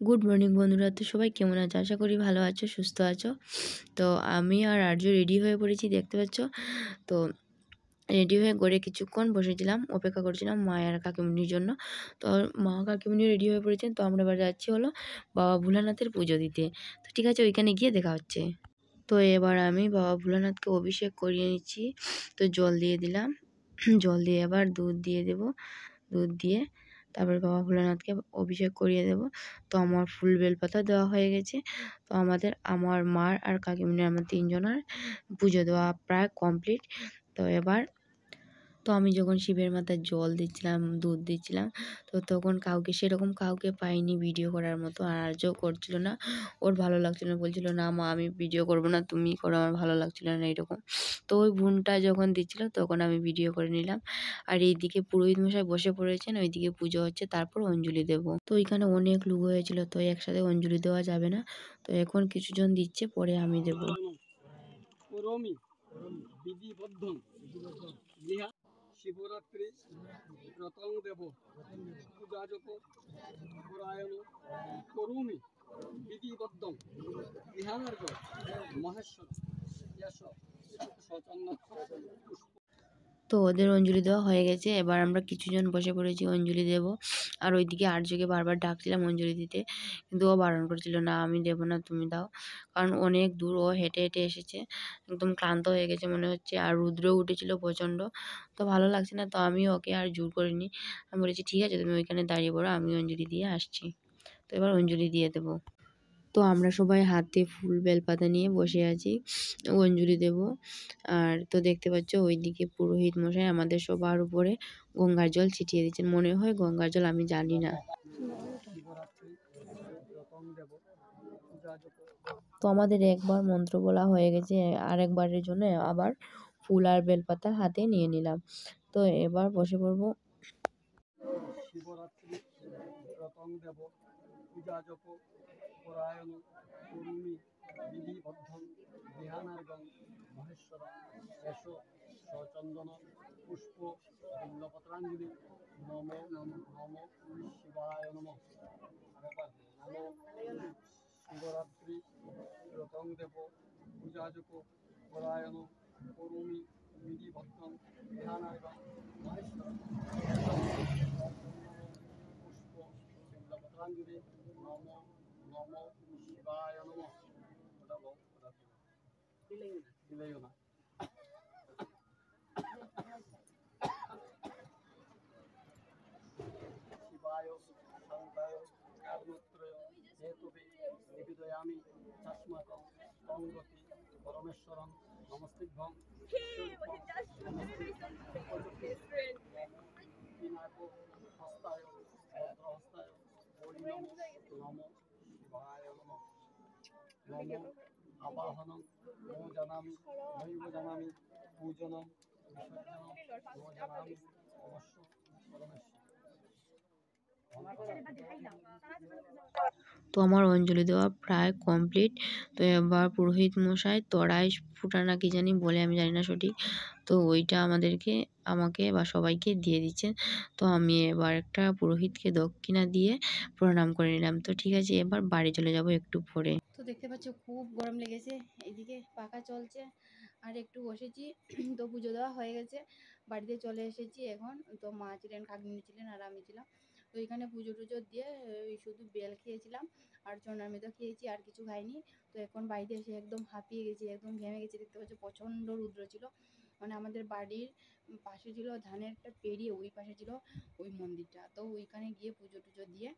Good morning বন্ধুরা। তো সবাই কেমন আছো? আশা করি ভালো আছো, সুস্থ আছো। তো আমি আর আর্য রেডি হয়ে পড়েছি, দেখতে পাচ্ছ। তো রেডি হয়ে গড়ে কিছুক্ষণ বসেছিলাম, অপেক্ষা করছিলাম মা আর কাকিমুনির জন্য। তো মা কাকিমুনি রেডি হয়ে পড়েছেন। তো আমরা এবার যাচ্ছি হলো বাবা ভোলানাথের পুজো দিতে। তো ঠিক আছে, ওইখানে গিয়ে দেখা হচ্ছে। তো এবার আমি বাবা ভোলানাথকে অভিষেক করিয়ে নিচ্ছি। তো জল দিয়ে দিলাম, জল দিয়ে এবার দুধ দিয়ে দেব। দুধ দিয়ে তারপরে বাবা ভোলানাথকে অভিষেক করিয়ে দেব। তো আমার ফুল বেলপাতা দেওয়া হয়ে গেছে। তো আমার মার আর কাকিমুনির আমার তিনজনের পুজো দেওয়া প্রায় কমপ্লিট। তো এবার আমি যখন শিবের মাথায় জল দিচ্ছিলাম, দুধ দিচ্ছিলাম, তো তখন সেরকম কাউকে পাইনি ভিডিও করার মতো। আর আর্যও করছিল না, ওর ভালো লাগছিল না, বলছিল না মা আমি ভিডিও করব না, তুমি করো, আমার ভালো লাগছিল না এরকম। তো ওই বোনটা যখন দিচ্ছিল তখন আমি ভিডিও করে নিলাম। আর এইদিকে পুরোহিত মশাই বসে পড়েছেন, ওইদিকে পুজো হচ্ছে, তারপর অঞ্জলি দেব। তো এখানে অনেক লোক হয়েছিল, তো একসাথে অঞ্জলি দেওয়া যাবে না। তো এখন কিছুজন দিচ্ছে, পরে আমি দেবো। শিবরাত্রি ব্রতং দেব পূজাজপ পরায়ণ করুমি বিধিবদ্ধং বিহানার্ঘ মহেশ্বর যশ সচন্ন পুষ্প। তো ওদের অঞ্জলি দেওয়া হয়ে গেছে, এবার আমরা কিছুজন বসে পড়েছি অঞ্জলি দেব। আর ওইদিকে আর্যকে বারবার ডাকছিলাম অঞ্জলি দিতে, কিন্তু ও বারণ করছিল, না আমি দেবো না, তুমি দাও। কারণ অনেক দূর ও হেঁটে হেঁটে এসেছে, একদম ক্লান্ত হয়ে গেছে মনে হচ্ছে। আর রুদ্রও উঠেছিল প্রচণ্ড, তো ভালো লাগছে না। তো আমি ওকে আর জোর করিনি, আমি বলেছি ঠিক আছে তুমি ওইখানে দাঁড়িয়ে পড়ো, আমি অঞ্জলি দিয়ে আসছি। তো এবার অঞ্জলি দিয়ে দেবো। তো আমরা সবাই হাতে ফুল বেলপাতা নিয়ে বসে আছি, অঞ্জলি দেব। আর তো দেখতে পাচ্ছ ওইদিকে পুরোহিত মশাই আমাদের সবার উপরে গঙ্গার জল ছিটিয়ে দিচ্ছেন, মনে হয় গঙ্গার জল, আমি জানি না। তো আমাদের একবার মন্ত্র বলা হয়ে গেছে, আরেকবারের জন্য আবার ফুল আর বেলপাতা হাতে নিয়ে নিলাম। তো এবার বসে পড়বো। শিবরাত্রি ব্রতং দেব পূজাজপ পরায়ণ করুমি বিধিবদ্ধং বিহানার্ঘং মহেশ্বর যশ সচন্দন পুষ্প বিল্লপত্রাঞ্জলি নম নম নম শিবায় নম। শিবরাত্রি ব্রতং দেব পূজাজপ পরায়ণ করুমি বিধিবদ্ধং বিহানার্ঘং মহেশ্বর পুষ্প বিল্লপত্রাঞ্জলি নম নম শিবায় নম। দিলেও না শিবায় শান্তায় কারণত্রয় হেতুবে নিবেদয়ামি তস্মাকং তং গতি পরমেশ্বরং নমস্তিভ্যং বিনায়ক হস্তায় ভদ্রহস্তায় ওই নম নম শিবায় নম। নম আবাহনং নো জানামি নৈব জানামি পূজনং বিসর্জনং নো জানামি অবশ্য পরমেশ্বর। তো আমার অঞ্জলি দেওয়া প্রায় কমপ্লিট। তো এবার পুরোহিত মশাই তড়াই ফুটানা কি জানি বলে, আমি জানি না সঠিক। তো ওইটা আমাকে বা সবাইকে দিয়ে দিচ্ছেন। তো আমি এবার একটা পুরোহিতকে দক্ষিণা দিয়ে প্রণাম করে নিলাম। তো ঠিক আছে, এবার বাড়ি চলে যাব একটু পরে। তো দেখতে পাচ্ছ খুব গরম লেগেছে, এইদিকে পাখা চলছে আর একটু বসেছি। তো পুজো দেওয়া হয়ে গেছে, বাড়িতে চলে এসেছি এখন। তো মা ছিলেন, কাকিমুনি ছিলেন আর আমি ছিলাম। তো এখানে পুজো টুজো দিয়ে শুধু বেল খেয়েছিলাম আর চন্দ্রামৃত খেয়েছি, আর কিছু খাইনি। তো এখন বাড়িতে এসে একদম হাঁপিয়ে গেছি, একদম ঘেমে গেছি। দেখতে পাচ্ছ প্রচণ্ড রৌদ্র ছিল, মানে আমাদের বাড়ির পাশে ছিল ধানের একটা পেরিয়ে, ওই পাশে ছিল ওই মন্দিরটা। তো ওইখানে গিয়ে পুজো টুজো দিয়ে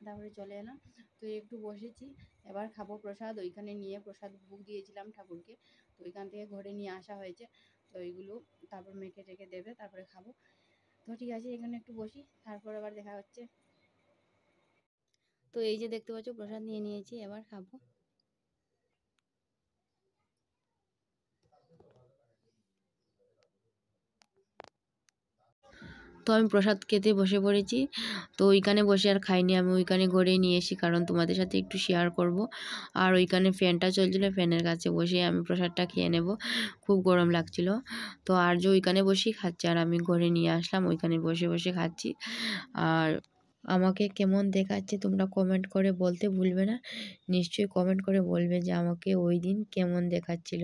তারপরে চলে এলাম। তো একটু বসেছি, এবার খাবো প্রসাদ। ওইখানে নিয়ে প্রসাদ ভোগ দিয়েছিলাম ঠাকুরকে, তো ওইখান থেকে ঘরে নিয়ে আসা হয়েছে। তো এইগুলো তারপর মেখে টেকে দেবে, তারপরে খাবো। তো ঠিক আছে, এখানে একটু বসি, তারপর আবার দেখা হচ্ছে। তো এই যে দেখতে পাচ্ছ প্রসাদ নিয়ে নিয়েছি, এবার খাবো। তো আমি প্রসাদ খেতে বসে পড়েছি। তো ওইখানে বসে আর খাইনি, আমি ওইখানে ঘরেই নিয়ে এসি, কারণ তোমাদের সাথে একটু শেয়ার করব। আর ওইখানে ফ্যানটা চলছিল, ফ্যানের কাছে বসে আমি প্রসাদটা খেয়ে নেব, খুব গরম লাগছিল। তো আর যে ওইখানে বসেই খাচ্ছে, আর আমি ঘরে নিয়ে আসলাম, ওইখানে বসে বসে খাচ্ছি। আর আমাকে কেমন দেখাচ্ছে তোমরা কমেন্ট করে বলতে ভুলবে না। নিশ্চয়ই কমেন্ট করে বলবে যে আমাকে ওই দিন কেমন দেখাচ্ছিল।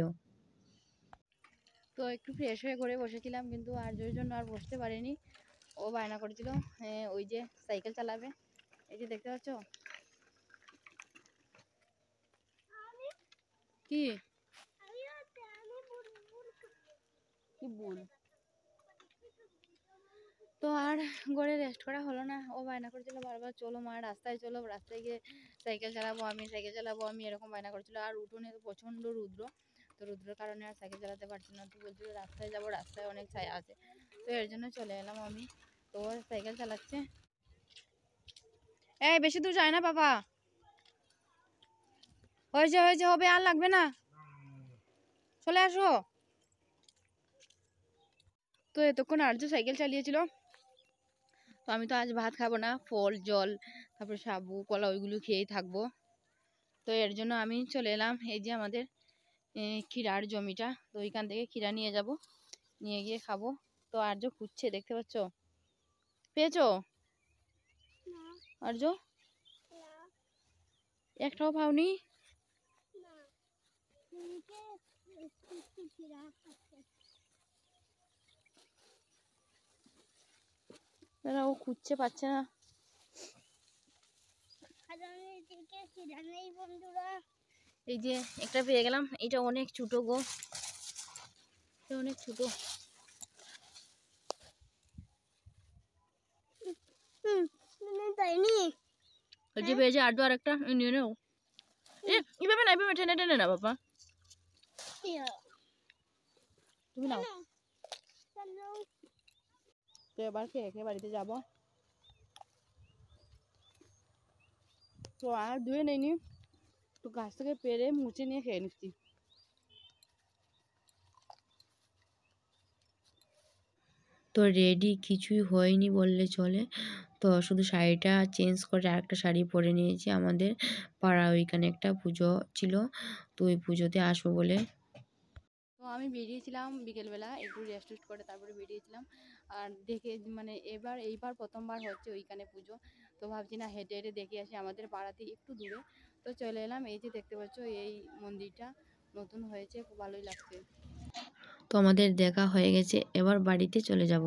তো একটু ফ্রেশ হয়ে ঘরে বসেছিলাম, কিন্তু আর্যর জন্য আর বসতে পারিনি। ও বায়না করেছিল ওই যে সাইকেল চালাবে। এই যে দেখতে পাচ্ছ কি কি বল। তো আর ঘরে রেস্ট করা হলো না। ও বায়না করছিল বারবার, চলো মা রাস্তায় চলো, রাস্তায় গিয়ে সাইকেল চালাবো আমি এরকম বায়না করছিল। আর উঠোনে তো প্রচণ্ড রুদ্র, তো রুদ্রের কারণে আর সাইকেল চালাতে পারছি না। তো বলছিল রাস্তায় যাবো, রাস্তায় অনেক ছায়া আছে। তো এর জন্য চলে এলাম আমি। তো ও সাইকেল চালাচ্ছে। এই বেশি দূর যায় না বাবা, হয়েছে হয়েছে, হবে আর লাগবে না, চলে আসো। তো এতক্ষণ আর্য সাইকেল চালিয়েছিল। তো আমি তো আজ ভাত খাবো না, ফল জল তারপর সাবু কলা ওইগুলো খেয়েই থাকবো। তো এর জন্য আমি চলে এলাম এই যে আমাদের ক্ষীরার জমিটা। তো ওইখান থেকে ক্ষীরা নিয়ে যাব, নিয়ে গিয়ে খাবো। তো আর্য খুঁজছে, দেখতে পাচ্ছ, পেয়েছো আর্য? একটাও পাওনি? ও খুঁজছে, পাচ্ছে না। এই যে একটা পেয়ে গেলাম, এটা অনেক ছোট গো, অনেক ছোট। ওই যে পেয়েছে আর্য, আর একটা নিয়ে নেও। এইভাবে না, এইভাবে টেনে টেনে না বাবা, তুমি নাও। তো এবার খেয়ে খেয়ে বাড়িতে যাব। তো আর ধুয়ে নেইনি, তো গাছ থেকে পেরে মুছে নিয়ে খেয়ে নিচ্ছি। তো রেডি কিছুই হয়নি বললে চলে। তো শুধু শাড়িটা চেঞ্জ করে আরেকটা শাড়ি পরে নিয়েছি। আমাদের পাড়া ওইখানে একটা পুজো ছিল, তো ওই পুজোতে আসবো বলে। তো আমি বেরিয়েছিলাম বিকেলবেলা একটু রেস্ট টেস্ট করে, তারপরে বেরিয়েছিলাম। আর দেখে মানে এইবার প্রথমবার হচ্ছে ওইখানে পুজো। তো ভাবছি না হেঁটে হেঁটে দেখে আসি, আমাদের পাড়াতে একটু দূরে। তো চলে এলাম। এই যে দেখতে পাচ্ছ এই মন্দিরটা নতুন হয়েছে, খুব ভালোই লাগছে। তো আমাদের দেখা হয়ে গেছে, এবার বাড়িতে চলে যাব।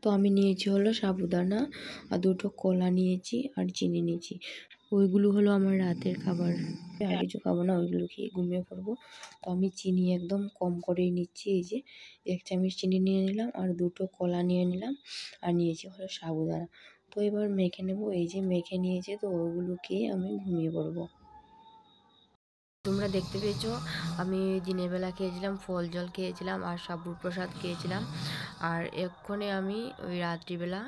তো আমি নিয়েছি হলো সাবুদানা, আর দুটো কলা নিয়েছি, আর চিনি নিয়েছি। ওইগুলো হলো আমার রাতের খাবার। আর কিছু খাবো না, ওইগুলো খেয়ে ঘুমিয়ে পড়বো। তো আমি চিনি একদম কম করেই নিচ্ছি। এই যে 1 চামচ চিনি নিয়ে নিলাম, আর দুটো কলা নিয়ে নিলাম, আর নিয়েছি হলো সাবুদানা। তো এবার মেখে নেব। এই যে মেখে নিয়েছি, তো ওগুলো খেয়ে আমি ঘুমিয়ে পড়বো। তোমরা দেখতে পেয়েছো আমি দিনের বেলা খেয়েছিলাম ফল জল খেয়েছিলাম, আর সাবুর প্রসাদ খেয়েছিলাম। আর এক্ষণে আমি ওই রাত্রিবেলা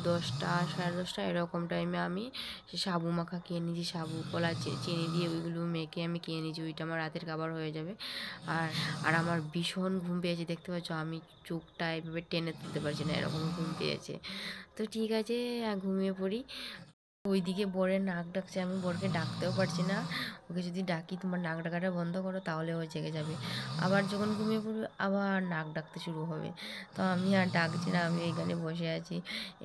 10টা 10:30 এরকম টাইমে আমি সাবু মাখা খেয়ে নিয়েছি। সাবু কলা চিনি দিয়ে ওইগুলো মেখে আমি খেয়ে নিয়েছি। ওইটা আমার রাতের খাবার হয়ে যাবে। আর আর আমার ভীষণ ঘুম পেয়েছে, দেখতে পাচ্ছ আমি চোখটা এভাবে টেনে তুলতে পারছি না, এরকম ঘুম পেয়েছে। তো ঠিক আছে, ঘুমিয়ে পড়ি। ওইদিকে বরের নাক ডাকছে, আমি বরকে ডাকতেও পারছি না। ওকে যদি ডাকি তোমার নাক ডাকাটা বন্ধ করো, তাহলে ও জেগে যাবে। আবার যখন ঘুমিয়ে পড়বে আবার নাক ডাকতে শুরু হবে। তো আমি আর ডাকছি না, আমি এইখানে বসে আছি,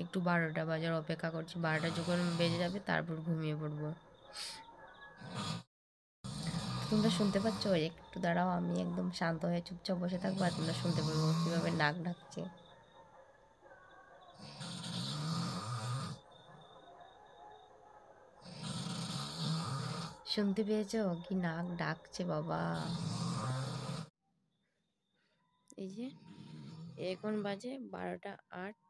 একটু 12টা বাজার অপেক্ষা করছি। 12টা যখন বেজে যাবে তারপর ঘুমিয়ে পড়বো। তোমরা শুনতে পাচ্ছ? একটু দাঁড়াও, আমি একদম শান্ত হয়ে চুপচাপ বসে থাকবো, আর তোমরা শুনতে পারবো কীভাবে নাক ডাকছে। শুনতে পেয়েছো কি নাক ডাকছে বাবা? এই যে এখন বাজে 12টা 8।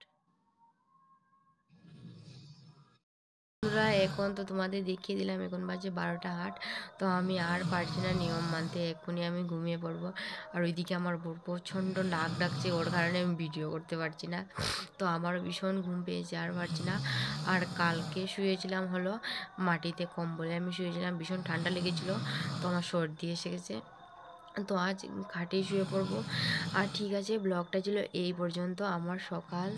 বন্ধুরা এখন তো তোমাদের দেখিয়ে দিলাম, এখন বাজে 12টা 8। তো আমি আর পারছি না নিয়ম মানতে, এক্ষুনি আমি ঘুমিয়ে পড়বো। আর ওইদিকে আমার প্রচণ্ড নাক ডাকছে, ওর কারণে আমি ভিডিও করতে পারছি না। তো আমারও ভীষণ ঘুম পেয়েছে, আর পারছি না। আর কালকে শুয়েছিলাম হলো মাটিতে, কম্বলে আমি শুয়েছিলাম, ভীষণ ঠান্ডা লেগেছিলো, তো আমার সর্দি এসে গেছে। তো আজ খাটেই শুয়ে পড়বো। আর ঠিক আছে, ব্লগটা ছিল এই পর্যন্ত। আমার সকাল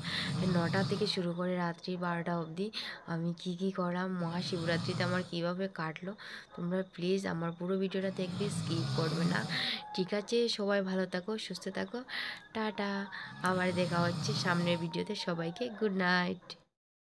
9টা থেকে শুরু করে রাত্রি 12টা অবধি আমি কি কি করলাম, মহাশিবরাত্রিতে আমার কিভাবে কাটলো, তোমরা প্লিজ আমার পুরো ভিডিওটা দেখবে, স্কিপ করবে না। ঠিক আছে, সবাই ভালো থাকো, সুস্থ থাকো, টাটা। আবার দেখা হচ্ছে সামনের ভিডিওতে। সবাইকে গুড নাইট।